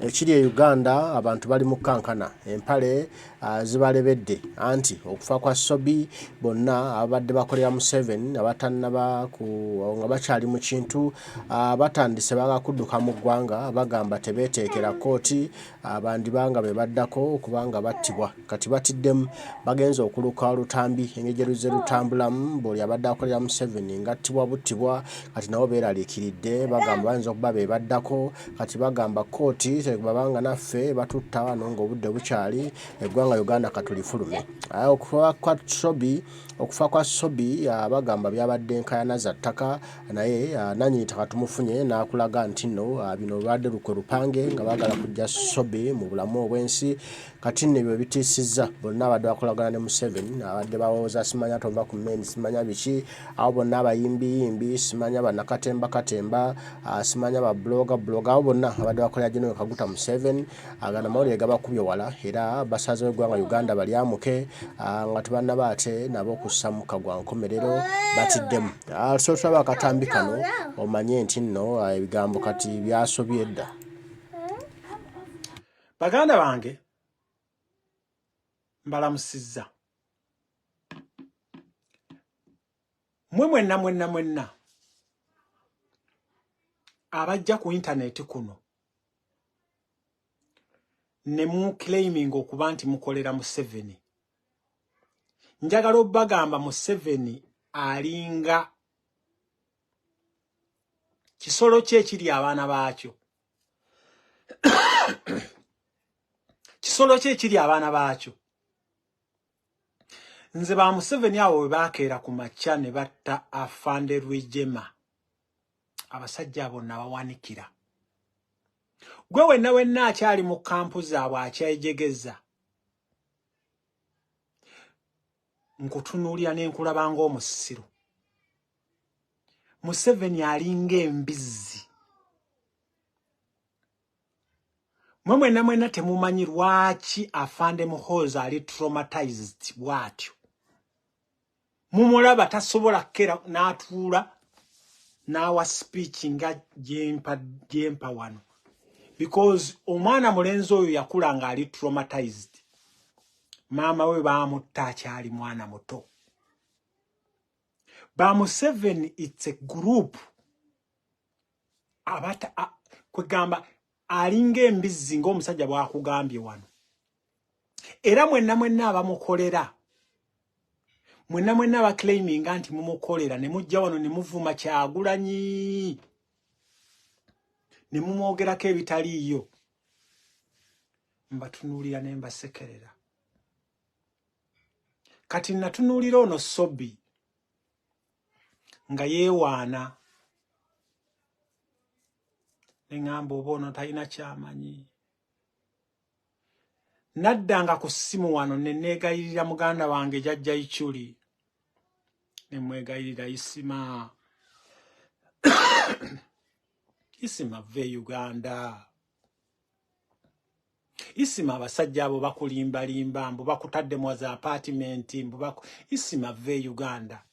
ekiri e Uganda abantu bali mu kankana empale zibalebedde anti okufa kwa Sobi bonna abadde bakolera Museveni abatannaba nga bakyali mu kintu batandise bagakuduka mu ggwanga bagamba tebeeteekera kooti bandibanga bebaddako kubanga battibwa kati batiddemu bagenza okuluka olutambi engeri ze lutambulamu buli abadde akolera Museveni ngattibwa buttibwa kati nabo beeraliikiridde bagamba bayinza okuba bebaddako kati bagamba kooti babanga naffe batutta wano ng'obudde bukyali eggwanga Uganda katulifulume okufa kwa Sobi bagamba byabadde nkayana za ttaka naye nannyini ttaka tumufunye n'akulaga nti nno bino lwadde lukwe lupange nga baagala kujja Sobi mu bulamu obw'ensi kati nno ebyo bitiisizza bonna abadde bakolagana ne Museveni abadde bawooza simanya tova ku mmeni simanya biki abo bonna abayimbi simanya bannakatemba simanya babloga abo bonna abadde bakolera General Kaguta Museveni agana mawulire gabakubye wala era basazewo eggwanga Uganda balyamuke nga tebannaba ate nabo okussa mu kagwa nkomerero batiddemu so tulaba akatambi kano omanye nti nno ebigambo kati byasobye edda. Baganda bange mbalamusizza mwenna abajja ku internet kuno ne mu claiming okuba nti mukolera Museveni njagala obbagamba Museveni alinga kisolo kye kiri abaana baakyo kisolo kye kiri abaana baakyo nze ba Museveni awo we baakeera ku makya ne batta afande Rwigema abasajja abo nabawanikira gwe wenna akyali mu kampu zaabwe akyayejegeza nkutunuulira n'enkulaba ng'omusiru Museveni alinga embizzi mwenna temumanyi lwaki afande Muhoozi ali traumatized bwatyo mumulaba tasobola kera n'atuula n'awa speech nga jempa wano because omwana mulenzi oyo yakula nga ali traumatized maama we baamutta akyali mwana muto. Ba Museveni it's a group abata kwegamba alinga embizzi ng'omusajja bw'akugambye wano era mwenna abamukolera mwenna abaclaiminga nti mumukolera ne mujja wano ne muvuma Kyagulanyi ne mumwogerako ebitaliiyo mbatunuulira ne mbasekerera kati natunuulira ono Sobi nga yeewaana ne ngamba oba ono talina kyamanyi naddanga ku ssimu wano ne neegayirira muganda wange jjajja Ichuli ne mwegayirira Isima Isima ve Uganda Isima abasajja abo bakulimbalimba mbu bakutadde mu za apartment mbu Isima ve Uganda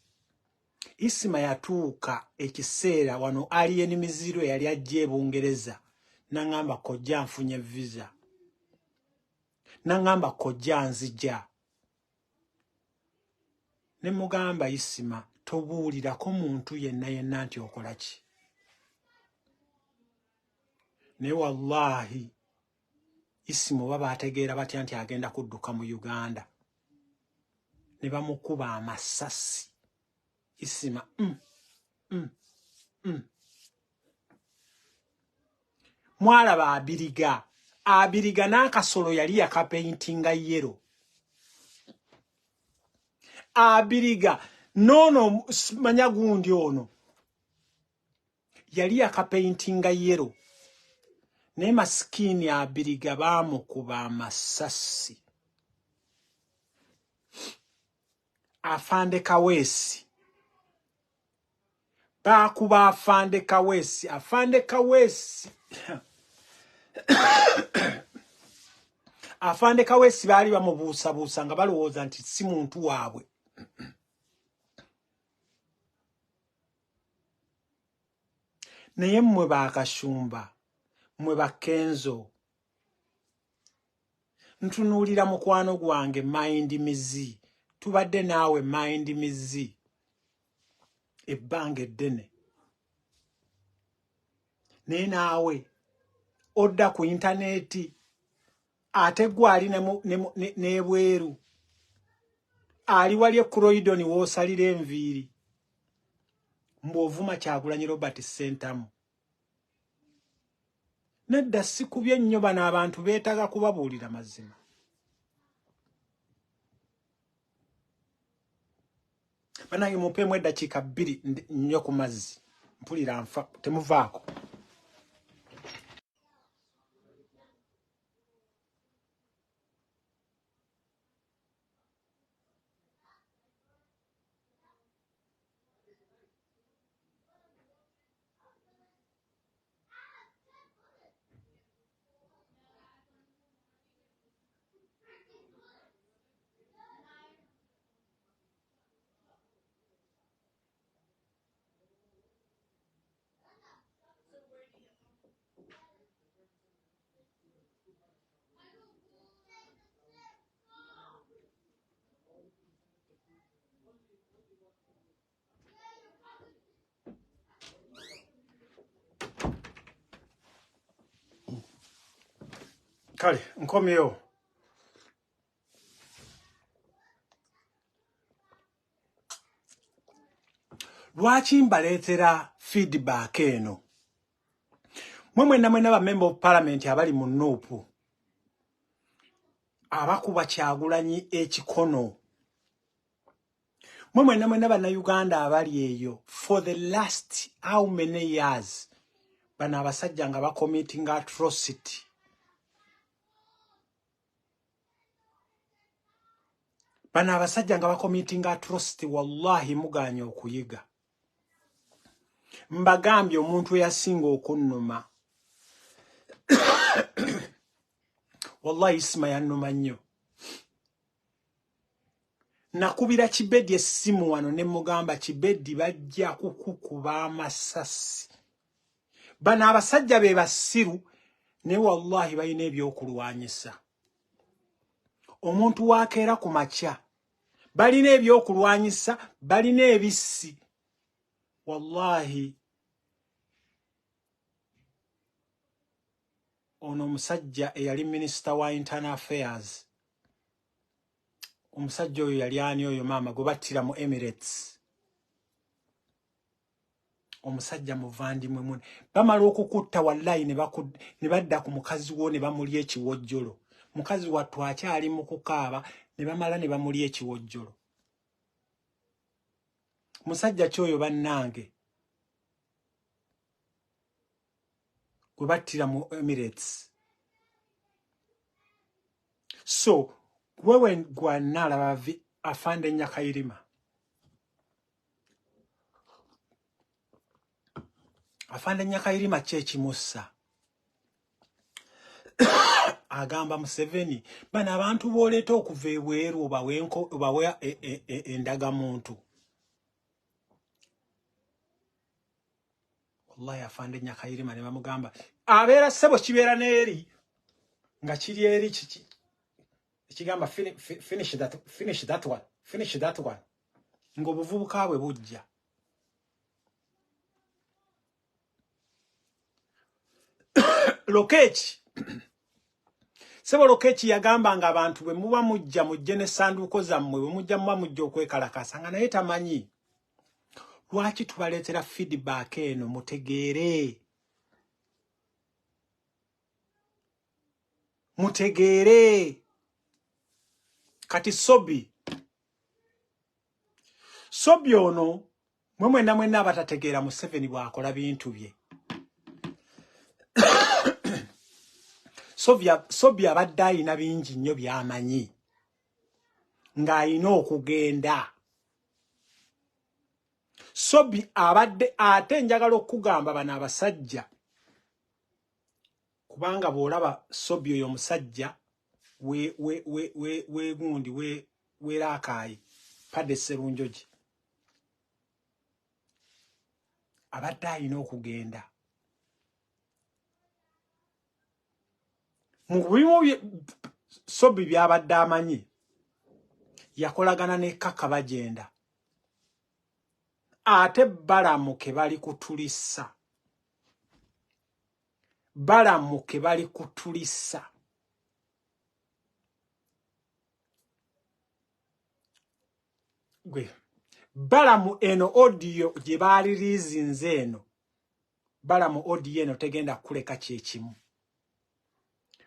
Isima yatuuka ekiseera wano alien miziro yali ajje e Bungereza nangamba kojja nfunye visa nangamba kojja nzija ne mugamba Isima tobuulirako muntu yenna nti okola ki ne wallahi Isima baba ategeera batya nti agenda kudduka mu Uganda ne bamukuba amasasi Isima mwalaba abiriga n'akasolo yali yakapaintinga yero abiriga nono manya gundi ono yali yakapaintinga yero ne maskini abiriga bamukuba amasasi afande Kaweesi bakuba afande Kaweesi afande Kaweesi baali bamubuusabuusa nga balowooza nti si muntu waabwe naye mmwe baakashumba mwe bakenzo ntunuulira mukwano gwange mind mizi tubadde naawe mind mizi ebbanga eddene naye naawe odda ku intaneti ate gwali n'ebweru ali wali ekuroidoni woosalira enviiri mbw'ovuma Kyagulanyi Robert Ssentamu nedda sikubye nnyo bano abantu beetaga kubabuulira mazima banaye mupeemu eddakiika 2 nnyo ku mazzi mpulira nfa temuvaako kale nkomyewo lwaki mbaleetera feedback eno mwena ba member of parliament abali mu Nuupu abakuba Kyagulanyi ekikono mwena bannayuganda abali eyo for the last how many years bano abasajja nga committing atrocity bano abasajja nga committing atrocity wallahi muganye okuyiga mbagambye omuntu yasinga okunnuma wallahi isima yannuma nnyo nakubira Kibeddi essimu wano ne mugamba Kibeddi bajja kukukuba amasasi bano abasajja be basiru ne wallahi balina ebyokulwanyisa omuntu wakeera ku makya balina ebyokulwanyisa balina ebissi wallahi ono omusajja eyali minister wa internal affairs omusajja oyo yali ani oyo maama gwe battira mu Emirates omusajja muvandimwe mune bamala okukutta wallahi ne badda ku mukazi wo ne bamulya ekiwojjolo mukazi wattu akyali mu kukaaba ne bamala ne bamulya ekiwojjolo musajja kyoyo bannange gwe battira mu Emirates so wewe gwanalaba afande Nyakairima afande Nyakairima kyekimussa agamba Museveni bana abantu boleeta okuva ebweru obawe endagamuntu wallahi afande Nyakairima ne bamugamba abeera ssebo kibeera n'eri nga kiri eri ekigamba finish that one ng'obuvubuka bwe bujja Lokeki sebo Lokeki yagamba nga abantu bwe muba mujja mujje ne sanduuko zammwe bwe mujja muba mujja okwekalakasa nga naye tamanyi lwaki tubaleetera feedback eno mutegeere kati Sobi ono mwena abatategeera Museveni bw'akola bintu bye Sobi abadde ayina bingi nnyo by'amanyi ng'ayina okugenda Sobi abadde ate njagala okugamba bano abasajja kubanga bw'olaba Sobi oyo omusajja weegundi weeraakaayi padde Sserunjogi abadde ayina okugenda mu bimu Sobi byabadde amanyi yakolagana ne Kaka bagenda ate balamuke bali kutulisa gwe balamu eno audio gye baali lizinze eno balamu audio eno tegenda kuleka kyekimu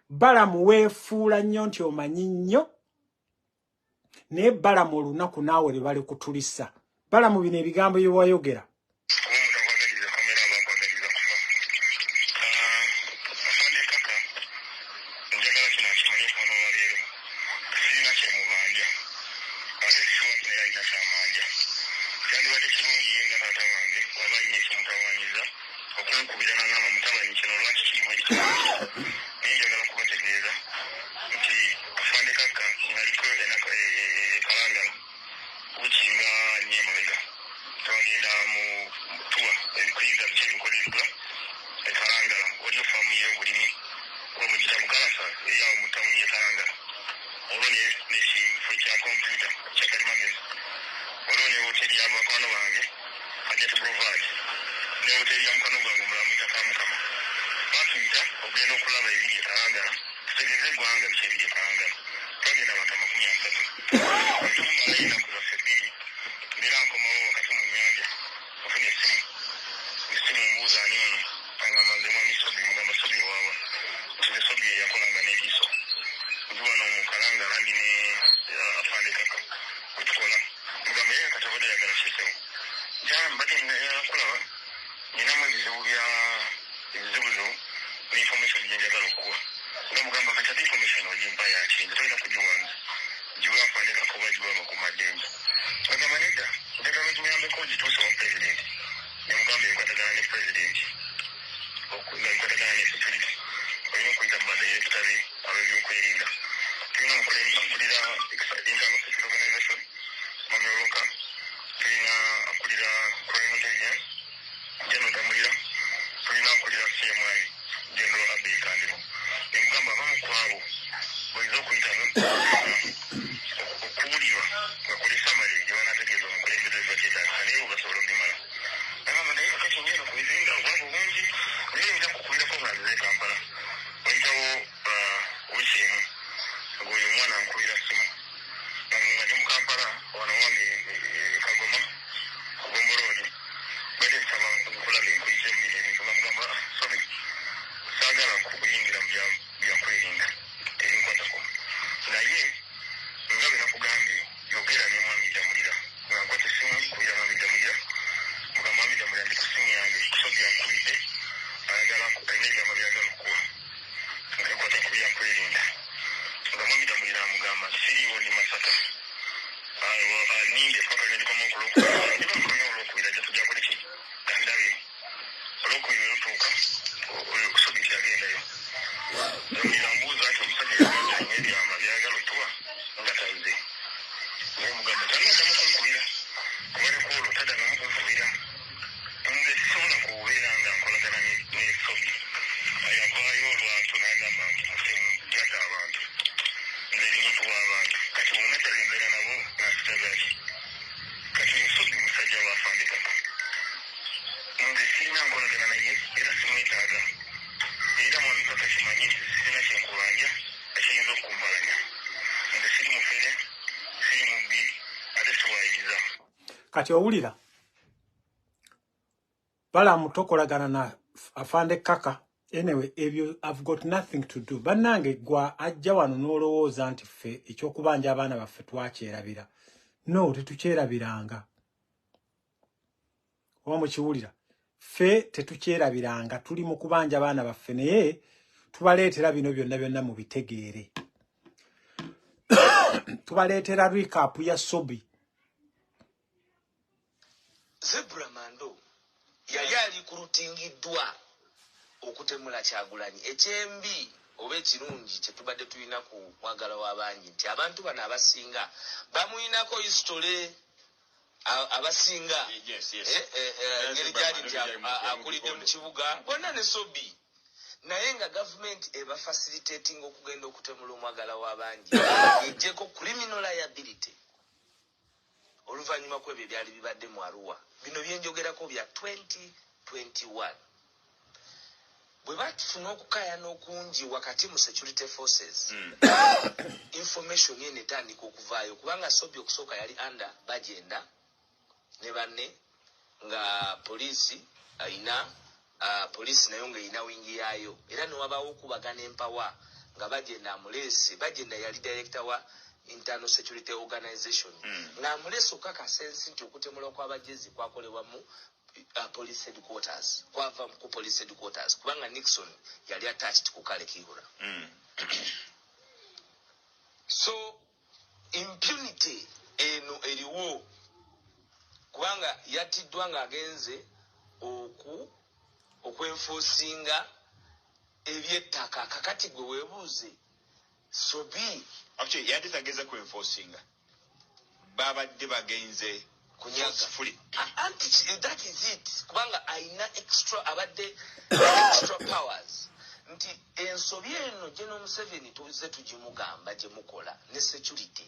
balamu weefuula nnyo nti omanyi nnyo naye balamu olunaku naawe lwe bali kutulisa balamu bino ebigambo bye wayogera kati owulira balamu tokolagana na afande Kaka anyway ebyo I've got nothing to do bannange gwa ajja wano n'olowooza nti ffe ekyokubanja abaana baffe twakyerabira no tetukyerabiranga oba mukiwulira ffe tetukyerabiranga tuli mu kubanja abaana baffe naye tubaleetera bino byonna mu bitegeere tubaleetera recap ya Sobi Zebra Mando yali ali kurutingiddwa okutemula Kyagulanyi ekyembi oba ekirungi kye tubadde tulina ku mwagala w'abangi nti abantu bano abasinga bamuyinako history abasinga ngeri gyali nti akulidde mu kibuga bonna ne Sobi naye nga government eba facilitating okugenda okutemula omwagala w'abangi ejjeko criminal liability oluvannyuma kwebyo byali bibadde mu Arua. Bino byenjogerako bya 2021 bwe batufuna okukaayana okungi wakati mu security forces information yene etandika okuvaayo kubanga Sobi okusooka yali under bagenda ne banne nga polisi ayina polisi nayo nga ina wingi yayo era ne wabaawo okubagana empawa nga bagenda amulesi bagenda yali director wa internal security organization nga amulesi okakasa ensi nti okutemula kw'abajezi kwakolebwa mu police headquarters kwava ku police headquarters kubanga Nixon yali attached ku kale kihura. So impunity eno eriwo kubanga yatiddwa nga agenze okwenforcinga ebyettaka kakati gwe weebuuze Sobi actually yatageza kwenforcinga babadde bagenze kunyaga anti that is it kubanga aina extra abadde extra powers nti ensobi eno General Museveni tuze tujimugamba gye mukola ne security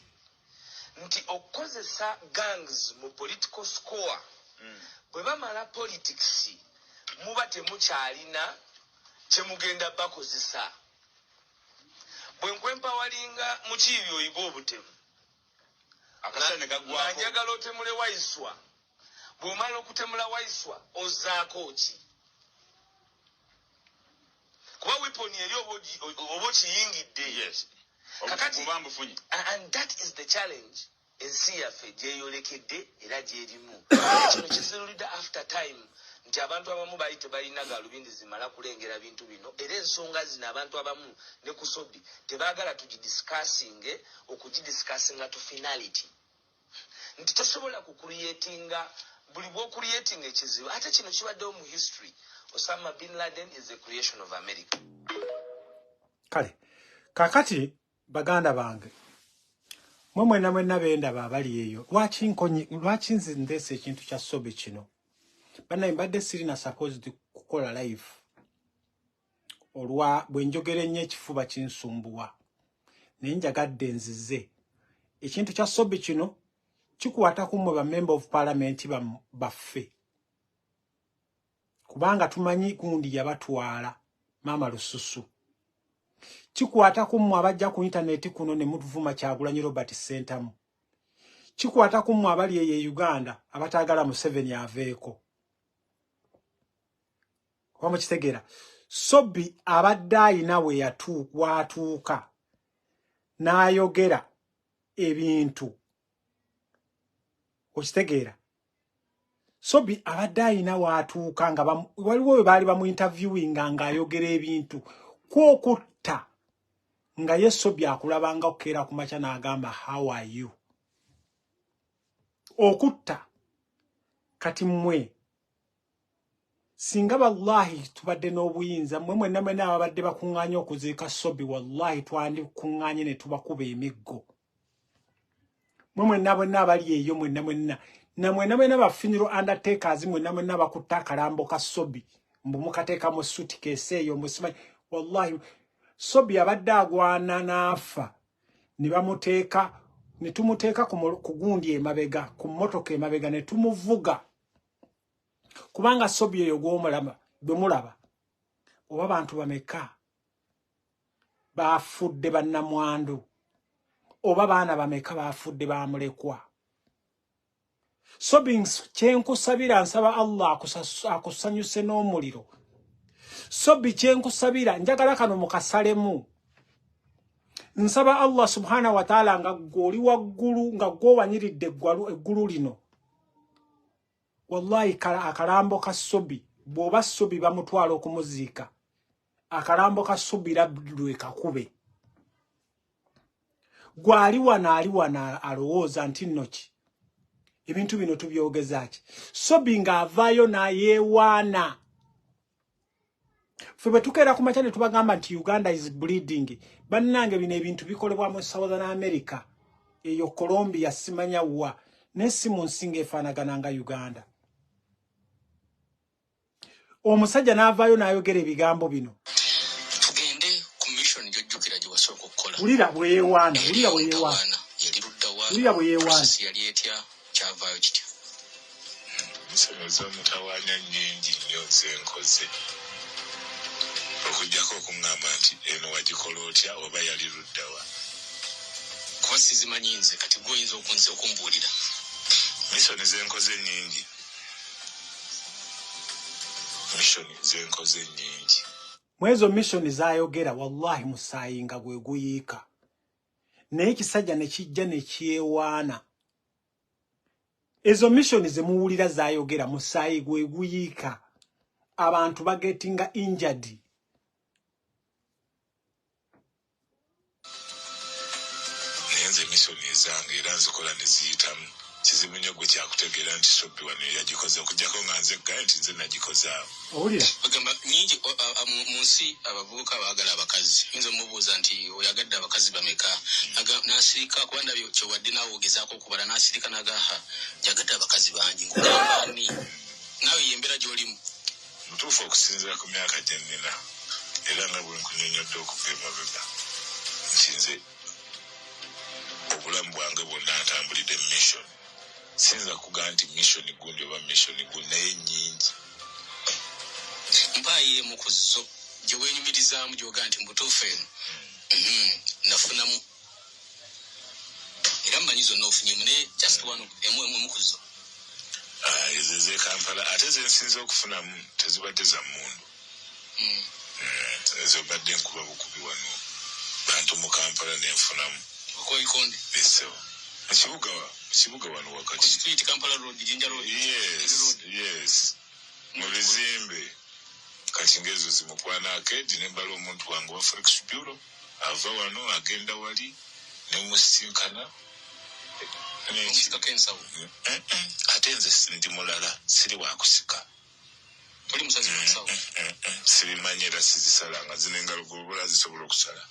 nti okukozesa gangs mu political score bwe bamala politics muba temukyalina kyemugenda bakozesa bwe nkwempawalinga mu kiibi oyiga obutemu akasane kagwako njagala otemule Waiswa bw'omala okutemula Waiswa ozaako ki kuba weapon eri oba kiyingidde yes kakati and that is the challenge ensi yaffe gyeyolekedde era gyerimu kino kizirulidde after time nti abantu abamu baali tebalina galubindi zimala kulengera bintu bino era ensonga zino abantu abamu ne ku Sobi tebaagala okugidiscussinga to finality nti tosobola kucreatinga buli bw'ocreating ekizibu ate kino kibaddewo mu history. Osama bin Laden is the creation of America. Kale kakati baganda bange mwenna benda babali eyo lwaki nze ndese ekintu kya Sobi kino banaye mbadde sirina supposed kukola live olwa bwenjogere nnyo ekifuba kinsumbuwa naye njagadde nzize ekintu kya Sobi kino kikwata ku mmwe ba member of parliament baffe kubanga tumanyi gundi yabatwala mama Lususu kikwata ku mmwe abajja ku internet kuno ne mutuvuma Kyagulanyi Robert Sentamu kikwata ku mmwe abali ye Uganda abatagala Museveni aveeko kwa kitegera Sobi abadde ayina we watuuka n'ayogera ebintu okitegeera Sobi abadde ayina watuuka nga waliwo we baali bamu interviewing nga ayogera ebintu kwokutta nga ye Sobi akulabanga okukeera ku makya n'agamba how are you okutta kati mmwe singa wallahi tubadde n'obuyinza mmwe mwenna ababadde bakuŋŋaanya okuziika Sobi wallahi twandikuŋŋaanye ne tubakuba emiggo mmwe mwenna abali eyo mwenna bafuneral undertakers mwenna bakutta akalambo ka Sobi mbu mukateeka mu suitcase eyo musimanyi wallahi Sobi abadde agwana n'afa ne bamuteeka ne tumuteeka ku gundi emabega ku mmotoka emabega ne tumuvuga kubanga Sobi eyo gw'omulaba bwemulaba oba bantu bameka bafudde bannamwandu oba baana bameka bafudde bamulekwa Sobi kyenkusabira nsaba Allah akusanyuse n'omuliro Sobi kyenkusabira njagala kano mukasalemu nsaba Allah subhanahu wa ta'ala nga goli waggulu nga gwowanyiridde eggulu lino wallahi akalambo ka Sobi bw'oba Sobi bamutwala okumuziika akalambo ka Sobi labdwe kakube gwali wana alowooza nti nnoki ebintu bino tubyogezaki Sobi ng'avaayo n'ayeewaana ffe bwe tukeera ku makya ne tubagamba nti Uganda is bleeding bannange bino ebintu bikolebwa mu Southern America eyo Colombia simanya wa nesi mu nsinga efaanagana nga Uganda omusajja n'avaayo n'ayogera ebigambo bino mission jojjukira gye wasooka okukola. Ulira bweyewaana, ulira bweyewaana. Yali luddawa. Ulira bweyewaana. Process yali etya kyavaayo kitya. Ensonga z'omutawaanya nnyingi nnyo zenkoze. Okujjako okuŋŋamba nti eno wagikola otya oba yali luddawa. Kuba sizimanyi nze kati gwoyinza okumbuulira. Missoni zenkoze nnyingi. Missoni zenkoze nnyingi. Mwezo mission zayogera wallahi musayinga gwe guyiika. Naye kisajja ne kijja ne kyewaana. Ezo mission zemuwulira zayogera musayi gwe guyiika. Abantu bagetinga injured. Nenze mission ezange era nzikola ne ziyitamu. Kizibu nnyo gwe kyakutegeera nti Sobi wano yagikoze okujjako nga nze gaye nti nze nagikozaawo. Owulira? Bagamba nnyingi mu nsi abavubuka baagala abakazi. Yinza omubuuza nti oyagadde abakazi bameka. N'asirika kuba ndabyo kyewadde naawe ogezaako okubala n'asirika n'agaha yagadde abakazi bangi. Nkugamba ani naawe yembeera gy'olimu. Mutuufu okusinziira ku myaka gye nnina era nga bwe nkunyonyodde okuva emabega nti nze obulamu bwange bwonna ntambulidde mission. Sinza kugaa nti mission gundi oba mission gundi naye nnyingi. Mpaayo emu ku zo gye weenyumirizaamu gy'ogaa nti mbutuufu eno nafunamu era mmanyi zonna ofunyemu naye just one emu ku zo. Ezo ez'e Kampala ate ze nsinze okufunamu tezibadde za mmundu. Ezo badde nkuba bukubi wano bantu mu Kampala nenfunamu. Okoyikonde? Esewo. Ekibuga wano wakati. Street Kampala Road, Jinja Road. Yes. Mu bizimbe. Kati ngezo zimukwana akedi nembala omuntu wange wa Forex Bureau ava wano agenda wali nemusinkana. Ate nze ndi mulala siri wakusika. Oli musazi musawo. Sibimanyi era sizisalanga zino engalo gobola zisobola okusala.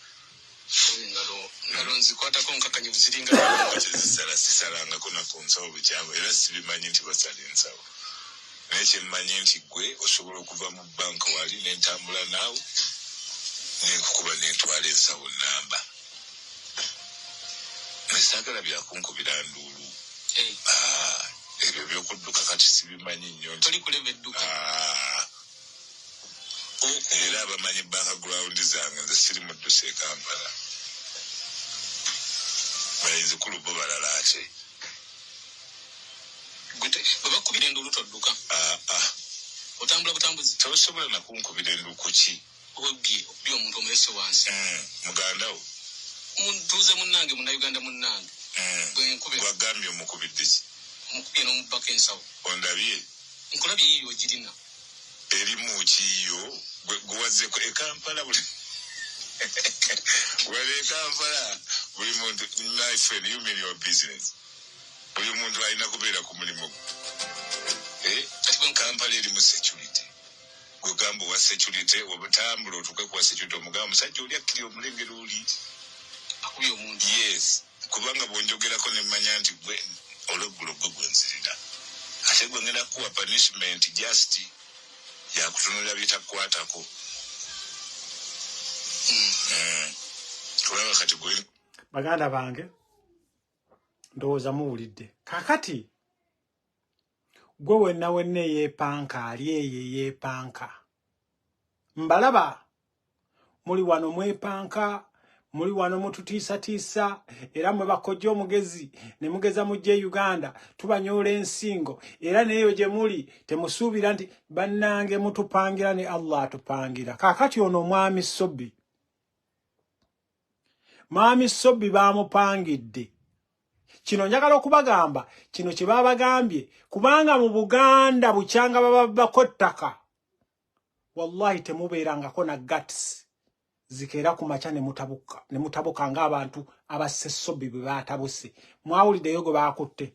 Ngalo nzikwatako nkakanyivu ziringa zisala sisalangako naku nsawo bukyangu era sibimanyi nti basala ensawo. Naye kyemmanyi nti gwe osobola okuva mu banka wali nentambula naawe nenkukuba nentwala ensawo namba. Nesagala byakunkubira nduulu. Ebyo byokudduka kati sibimanyi nnyo nti. Toli kuleba edduka. Era abamanyi background zange nze siri muddusa e Kampala. Bayinza kulubo balala ate. Babakubira enduulu todduka. Otambula butambuzi. Tosobola nakunkubira enduulu ku ki? Obbye omuntu omulese wansi. Muganda wo? Muntuuze munnange Munnayuganda munnange. Gwagambye omukubidde ki? Omukubye n'omubbako ensawo. Ondabye? Nkulabye yiyo girina. Erimu kiyo gwazzeko e Kampala buli wali e Kampala buli muntu my friend you mean your business buli muntu alina kubeera ku mulimu kati Kampala eri mu security gugamba wa security obutambula otuke kuwa security omugamba musajja oli akkiri omulengero oli akubye omuntu. Yes kubanga bwonjogerako nemmanya nti gwe olweggulo gwe gwenzirira ate gwe ngenda kuwa punishment just yakutunulira bitakwatako. Tulaba kati gwe baganda bange ndowooza muwulidde kakati gwe wenna yeepanka ali eyo yeepanka mbalaba muli wano mwepanka muli wano mututiisatiisa era mwe bakojja omugezi ne mugeza mujje Uganda tubanyoola ensingo era neyo gye muli temusuubira nti bannange mutupangira ne Allah atupangira. Kakati ono mwami Sobi baamupangidde. Kino njagala okubagamba kino kye babagambye kubanga mu Buganda bukyanga babako ttaka wallahi temubeerangako na guts zikeera ku macha ne mutabuka ng'abantu Abase Sobi bwe baatabuse. Mwawuliddeyo gwe baakutte.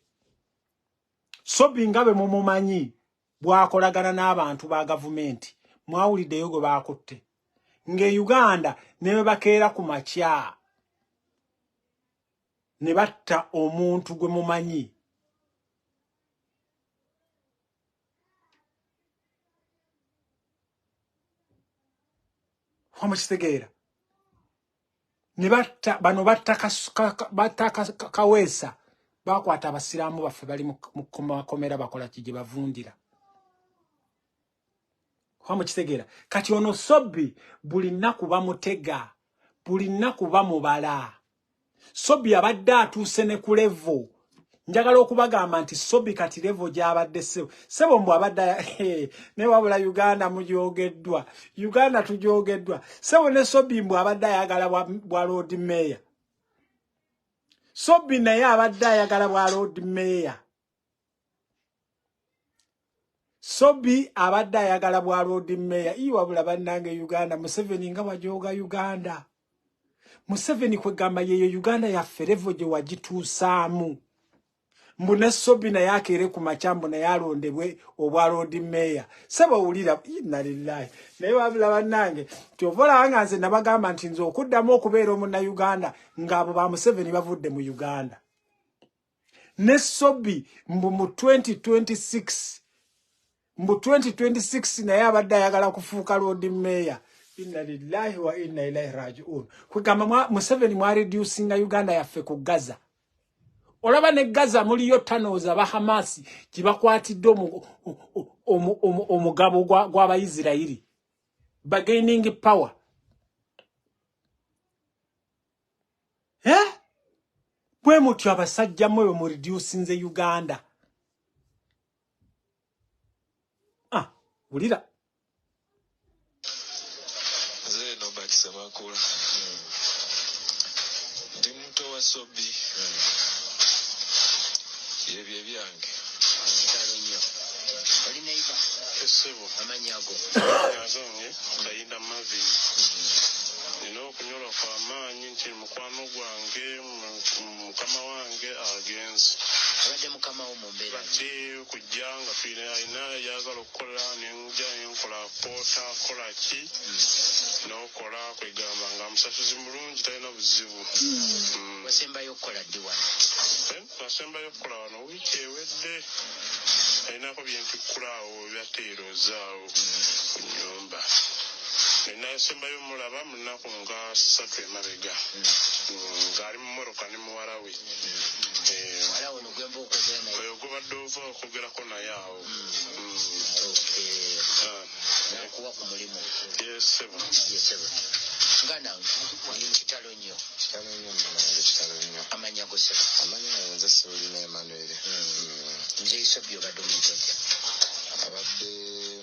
Sobi nga bwe mumumanyi bwakolagana n'abantu ba gavumenti. Mwawuliddeyo gwe baakutte. Nge Uganda ne bwe bakeera ku macha ne batta omuntu gwe mumanyi. Wamukitegeera. bano batta Kaweesa bakwata abasiraamu baffe bali mu komera bakola kije bavundira kwa mukitegeera kati ono Sobi buli nnaku bamutega buli nnaku bamubala Sobi abadde atuuse ne ku level njagala okubagamba nti Sobi kati level gy'abadde sebo mbu abadde ne wabula Uganda mujogeddwa Uganda tujogeddwa sebo ne Sobi mbu abadde ayagala bwa Lord Mayor Sobi naye abadde ayagala bwa Lord Mayor Sobi abadde ayagala bwa Lord Mayor iwabula bannange Uganda Museveni nga wajoga Uganda Museveni kwegamba yeyo Uganda ya ferevo gye wagituusaamu mbune Sobi na yake ere ku machambo na yalondebwe obwa Lord Mayor sebo ulira inna lillahi naye wabula bannange tyovola anganze nabagamba nti nzo okuddamu okubeera omunna Uganda ngabo ba Museveni bavudde mu Uganda ne Sobi mbu mu 2026 naye abadde ayagala kufuuka Lord Mayor inna lillahi wa inna ilaihi raji'un kwegamba Museveni mwa reducing Uganda yaffe ku Gaza olaba ne Gaza muliyo tanoza ba Hamas kibakwatidde omugabo gw'Abayisirayiri bargaining power bwe mutyo abasajja mwe mu reducing Uganda ulira zeno bakisemakula ndi muto wa Sobi yebye byange Talonyo oli neiba esebo amanyago yazonge kayinda mavi nino kunyola kwa amaanyi nti mukwano gwange mukama wange agenzi abadde mukama wo mu mbeera bati kujja nga tulina alina yagala okukola nenja nenkola poota kola ki n'okola kwegamba nga musasuzi mulungi talina buzibu wasembayo okukola ddi wano nasembayo okukola wano wiiki ewedde alinako byempikulaawo byateerozaawo ku nnyumba nasembayo mulaba mu nnaku nga 3 emabega ng'ali mu moroka ne muwala we walawo nogwemba okwogera naye oyo gubadde ova okwogerako naye awo nakuwa ku mulimu yesebo nga nange oli mu kitalo nnyo amanya go sebo amanya nze Sobi Emmanuel nze Sobi obadde omuntu otya abadde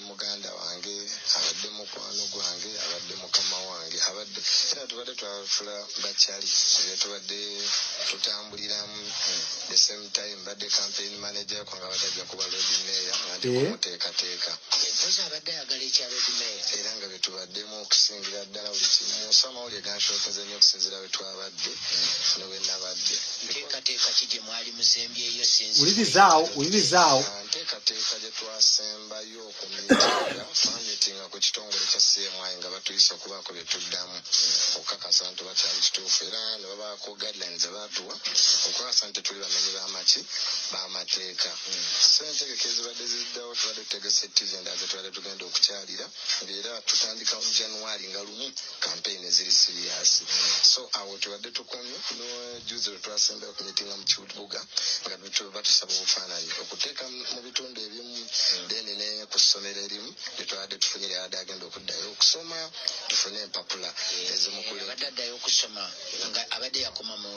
muganda wange abadde mukwano gwange abadde mukama wange abadde era tubadde twafula bakyali tubadde tutambuliramu the same time badde campaign manager kwanga badajja kuba Lord Mayor nga kumuteekateeka empozi abadde ayagala ekya Lord Mayor era nga betubaddemu okusingira ddala buli kimu samawulire ganshookeza nnyo okusinzira bwe twabadde ne bwe nabadde nteekateeka ki gye mwali musembyeyo sinzi ulizaawo nteekateeka gye twasembayo okumitinga twamitinga ku kitongole kya CMI nga batuyisa okubaako bye tuddamu okukakasa nti bakyali kituufu era ne babaako guidelines baatuwa okukakasa nti tuli bamenyi b'amateeka sentegeka ezibadde ziddawo tubadde tutegesa ettivi endala ze tubadde tugenda okukyalira ngaera tutandika mu January nga lumu campaign eziri serious so awo tubadde tukomye nojuzi lwe twasembayo okumitinga mu kibuga nga batusaba obufaananyi okuteeka mu bitundu ebimu then ne ku ssomero erimu netwabadde tufunire adde agenda okuddayo okusoma tufune empapula ezimukulu abadde addayo okusoma nga abadde yakoma mu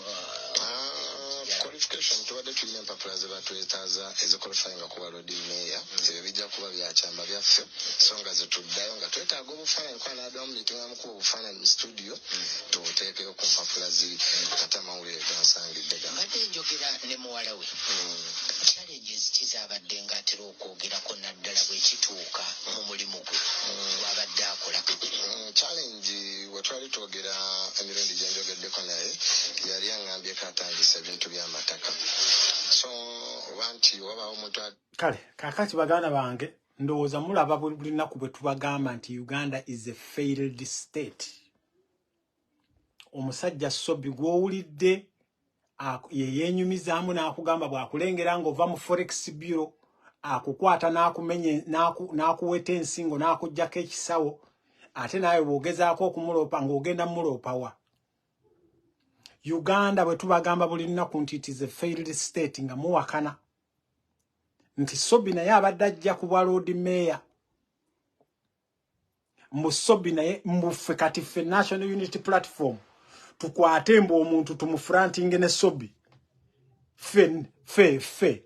qualification tubadde tulina empapula ze batwetaaza eziqualifyinga kuba Lord Mayor ebyo bijja kuba byakyamba byaffe so nga zetuddayo nga twetaaga obufaananyi kwa naaddamu mitinga mukuba obufaananyi mu studio tubuteekeyo ku mpapula ziri kata amawulire gansangidde badde njogera ne muwala we challenges kizabadde ng'atera okwogerako naddala bwekituuka mu mulimu gwe wabadde akola challenge wetwali twogera emirundi gyenjogeddeko naye yali aŋŋambyeko atandisa ebintu by'amataka so oba nti wabaawo omuntu kale kakati baganda bange ndowooza mulaba buli nnaku bwe tubagamba nti Uganda is a failed state omusajja Sobi gw'owulidde yeenyumizaamu n'akugamba bw'akulengera ng'ova mu Forex Bureau akukwata n'akumenye n'akuweta ensingo n'akuggyako ekisawo ate naawe bw'ogezaako okumulopa ng'ogenda muloopa wa Uganda bwe tubagamba buli lunaku nti it is a failed state nga muwakana nti Sobi naye abadde ajja kuba road mayor mu Sobi naye mbufe kati ffe National Unity Platform tukwate mbu omuntu tumufrantinge ne Sobi fe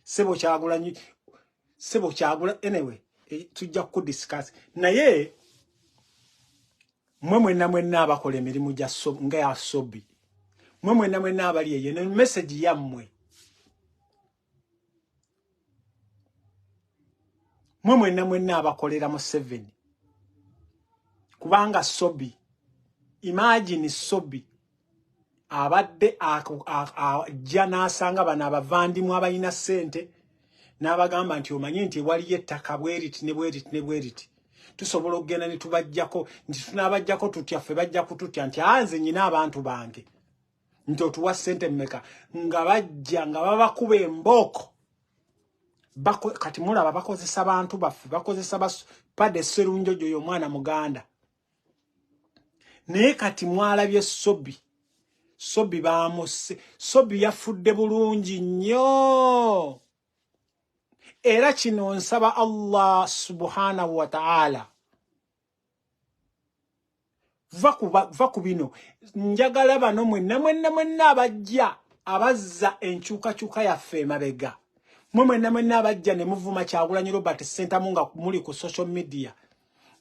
sebo kyagula anyway tujja kudiscuss naye mwenna abakola emirimu gya nga ya Sobi mwenna abali eyo ne message yammwe mwenna abakolera Museveni kubanga Sobi imagine Sobi abadde ajja n'asanga bano abavandimu abalina ssente n'abagamba nti omanyi nti waliyo ettaka bweriti ne bweriti tusobola okugenda ne tubajjako nti tunabajjako tutya ffe bajja kututya nti anze nyina abantu bange nti otuwa ssente mmeka nga bajja nga babakuba embooko kati mulaba bakozesa bantu baffe bakozesa pade Sserunjojo y'omwana muganda naye kati mwalabye Sobi bamuse Sobi yafudde bulungi nnyo era kino nsaba Allah subhanahu wa ta'ala va ku bino njagala bano mwenna abajja abazza enkyukakyuka yaffe emabega mwenna abajja ne muvuma Kyagulanyi Robert Ssentamu nga muli ku social media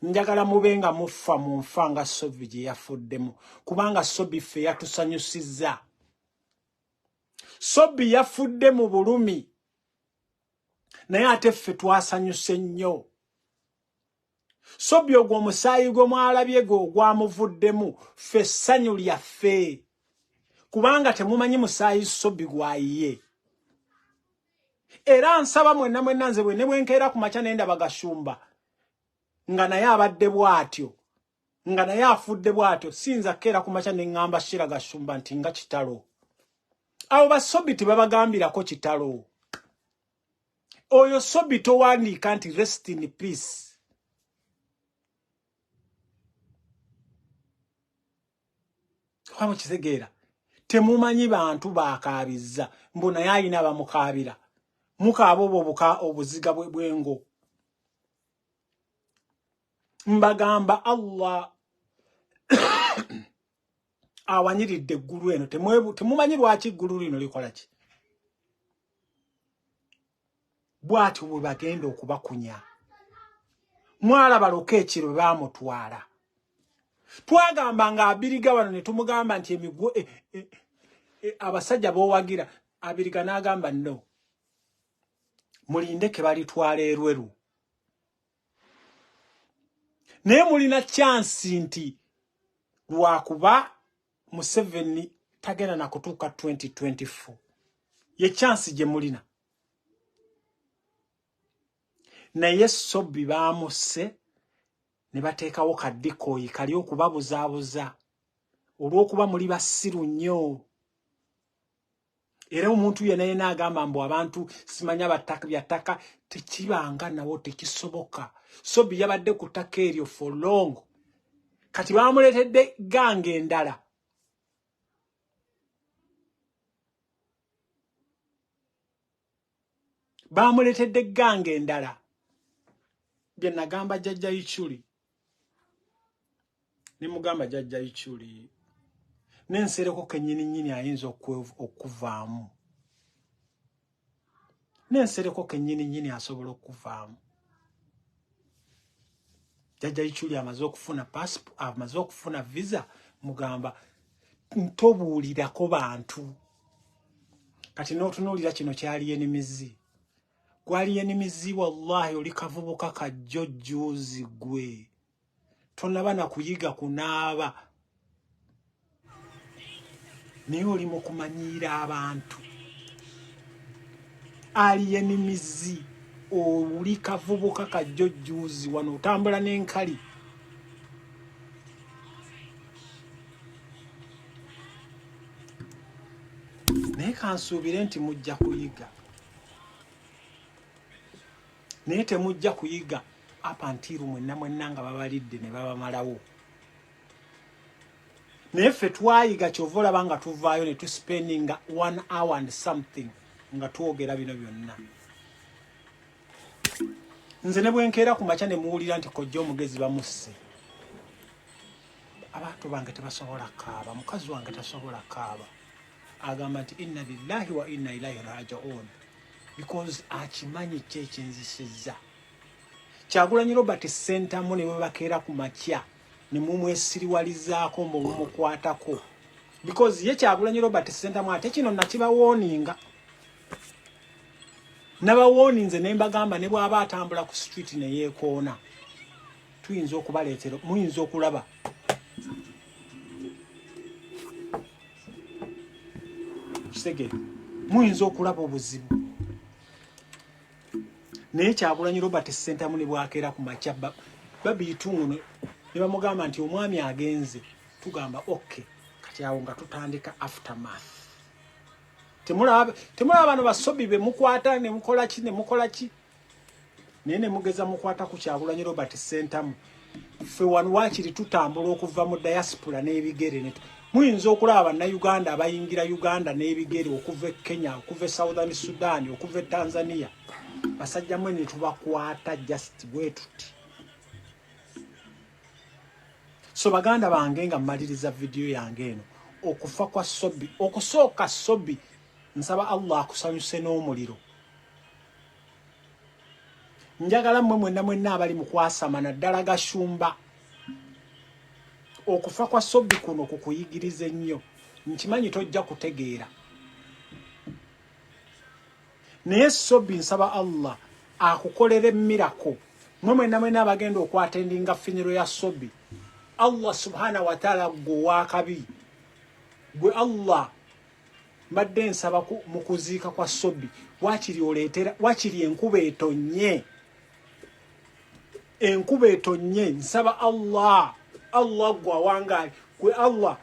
njagala mubenga mufa mu nfanga Sobi gye yafuddemu kubanga Sobi ffe yatusanyusizza Sobi yafudde mu bulumi naye ate ffe twasanyuse nnyo Sobi ogwo omusaayi gwe mwalabye gwe ogwamuvuddemu ffe essanyu lyaffe kubanga temumanyi musaayi Sobi gwayiye era nsaba mwenna nze ne bwenkeera ku makya nenda bagashumba nga naye abadde bwatyo nga naye afudde bwatyo sinza keera ku makya ne ngamba Shira Gashumba nti nga kitalo abo ba Sobi tebabagambirako kitalo oyo Sobi towandiika nti rest in peace kwamo kitegeera temumanyi bantu baakaabizza mbona yayina bamukaabira mukaabo obuziga bwengo mbagamba Allah awanyiridde eggulu eno temumanyi lwaki eggulu lino likola ki bwati bwe bagenda okubakunya mwalaba Lokekiro baamutwala twagamba nga abiriga wano ne tumugamba nti emigwo abasajja b'owagira abiriga n'agamba no mulinde ke balitwala Erweru naye mulina chance nti lwakuba Museveni tagenda na kutuuka 2024 ye chance gye mulina naye Sobi baamuse ne bateekawo kaddikoyi kali okubabuzaabuza olw'okuba muli basiru nnyo era omuntu yenna n'agamba mbu abantu simanya byattaka tekibanga nabo tekisoboka Sobi yabadde ku ttaka eryo for long kati baamuleetedde gange endala bye nagamba jjajja Ichuli ne mugamba jjajja Ichuli nensereko kennyini ayinza okuvaamu nensereko kennyini asobola okuvaamu jjajja Ichuli amaze okufuna passport amaze okufuna visa mugamba ntobuulirako bantu kati n'otunuulira kino kyali enimizi gwali enimizi wallahi oli kavubuka kajjojjuuzi gwe tonaba na kuyiga kunaaba naye oli mu kumanyiira abantu ali enimizi oli kavubuka kajjojjuuzi wano otambula n'enkali naye kansuubire nti mujja kuyiga naye temujja kuyiga apa ntiru mwenna nga babalidde ne babamalawo Nefe twayiga kyovola banga tuvaayo ne tu spending 1 hour and something nga tuogera bino byonna. Nze ne bwenkeera ku makya ne muwulira nti kojja omugezi bamusse. Abantu bange tebasobola kaaba, mukazi wange tasobola kaaba. Agamba nti inna lillahi wa inna ilaihi raji'un. Because akimanyi kyekinzisizza. Kyagulanyi Robert Sentamu ne bwe bakeera ku makya ne mumwesiriwalizaako mbu mumukwatako. Because ye Kyagulanyi Robert Sentamu ate kino nakibawoninga. Nabawoninze ne mbagamba ne bw'aba atambula ku street ne yeekoona. Tuyinza okubaleetera, muyinza okulaba. Kisege, muyinza okulaba obuzibu. Naye Kyagulanyi Robert Sentamu ne bwakeera ku makya babiituno ne bamugamba nti omwami agenze. Tugamba okay, kati awo nga tutandika aftermath. Temulaba bano basobi be mukwata ne mukola ki. Naye ne mugeza mukwata ku Kyagulanyi Robert Sentamu. Ffe wano waakiri tutambula okuva mu diaspora n'ebigere ne muyinza okulaba bannayuganda abayingira Uganda n'ebigere okuva e Kenya, okuva e Southern Sudan, okuva e Tanzania. Basajja mwe ne tubakwata just bwe tuti. So baganda bange nga mmaliriza video yange eno okufa kwa Sobi, okusooka Sobi nsaba Allah akusanyuse n'omuliro. Njagala mmwe mwenna abali mu kwasama naddala Gashumba. Okufa kwa Sobi kuno kukuyigiriza nnyo. Nkimanyi tojja kutegeera. Naye Sobi nsaba Allah akukolere miracle. Mmwe mwenna abagenda okwatendinga funeral ya Sobi. Allah subhanahu wa ta'ala gwe wakabi. Gwe Allah mbadde nsaba mu kuziika kwa Sobi wakiri oleetera wakiri enkuba etonye. Enkuba etonye nsaba Allah gwe awangaali gwe Allah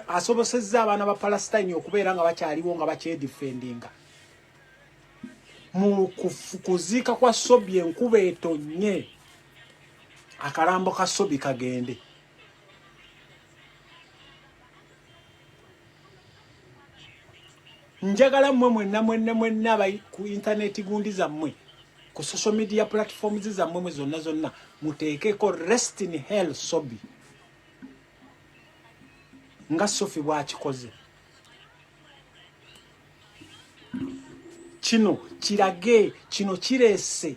asobosezza abaana ba Palestine okubeera nga bakyaliwo nga bakyedifendinga. Mu kuziika kwa Sobi enkuba etonye akalambo ka Sobi kagende. Njagala mwenna abayi ku internet gundi zammwe ku social media platforms zammwe zonna muteekeko rest in hell Sobi nga Sofi bw'akikoze. Kino kirage, kino kireese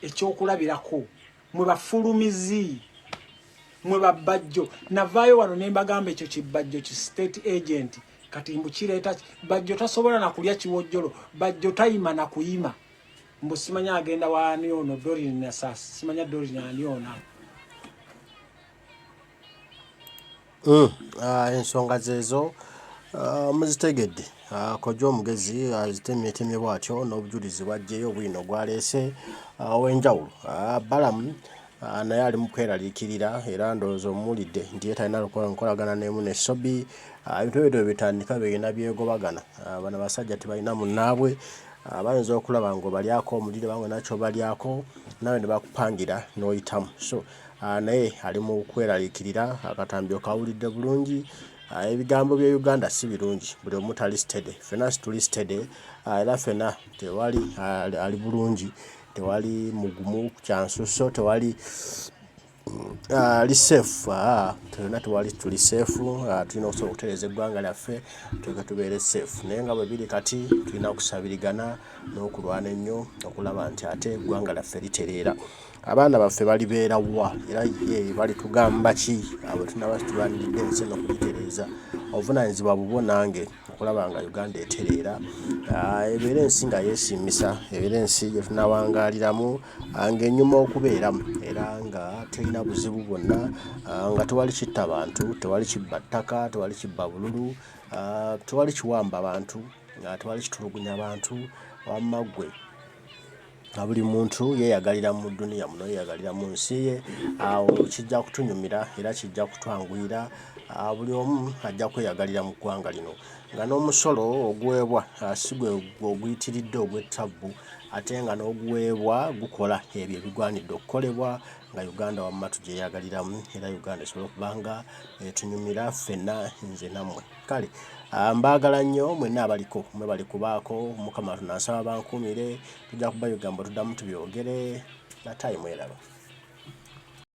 ekyokulabirako. Mwe bafulumizi, mwe babajjo. Navaayo wano ne mbagamba ekyo kibajjo ki state agent kati mbu kireeta bajjo tasobola na kulya kiwojjolo, bajjo tayima na kuyima. Mbu simanya agenda waani ono Dorin na sasa, simanya Dorin ani ono. Ensonga zezo muzitegedde. Kojja omugezi azitemye bw'atyo n'obujulizi bwajjeyo bwino gwaleese ow'enjawulo. Balamu naye ali mu kweraliikirira era ndowooza omuwulidde nti ye talina nkolagana n'emu ne Sobi. Ebintu ebyo bitandika bigenda byegobagana. Bano basajja tebalina munnaabwe. Bayinza okulaba ng'obalyako omuliro bange nakyo balyako nawe ne bakupangira n'oyitamu. So naye ali mu kweraliikirira akatambi okawulidde bulungi. Ebigambo bya Uganda si birungi, buli omu talisted. Ffenna situlisted era ffenna tewali ali bulungi, tewali mugumu kyansuso, tewali ali safe. Tena tewali tuli safe. Tulina okusobola okutereeza eggwanga lyaffe tuleke tubeere safe. Naye nga bwe biri kati tulina okusabirigana n'okulwana ennyo okulaba nti ate eggwanga lyaffe litereera. Abaana baffe balibeera wa era ye bali tugamba ki abo tunaba tulwaniridde ensi n'okugitereeza. Obuvunaanyizibwa bubwo nange okulaba nga Uganda etereera. Ebeera ensi nga yeesiimisa, ebeera ensi gye tunawangaaliramu ng'ennyuma okubeeramu era nga terina buzibu bwonna, nga tewali kitta bantu, tewali kibba ttaka, tewali kibba bululu, tewali kiwamba bantu, tewali kitulugunya bantu. Wamma ggwe buli muntu yeeyagalira mu dduniya muno, yeeyagalira mu nsi ye. Awo kijja kutunyumira era kijja kutwanguyira. Buli omu ajja kweyagalira mu ggwanga lino nga n'omusolo ogwebwa si gwe oguyitiridde ogw'ettabbu ate nga n'oguweebwa gukola ebyo ebigwanidde okukolebwa nga Uganda wamma tugyeyagaliramu era Uganda esobola okubanga tunyumira ffenna nze nammwe. Kale mbaagala nnyo mwenna abaliko mwebali kubaako Mukama tunansaba bankuumire tujja kuba bigambo tuddamu tubyogere na time eraba.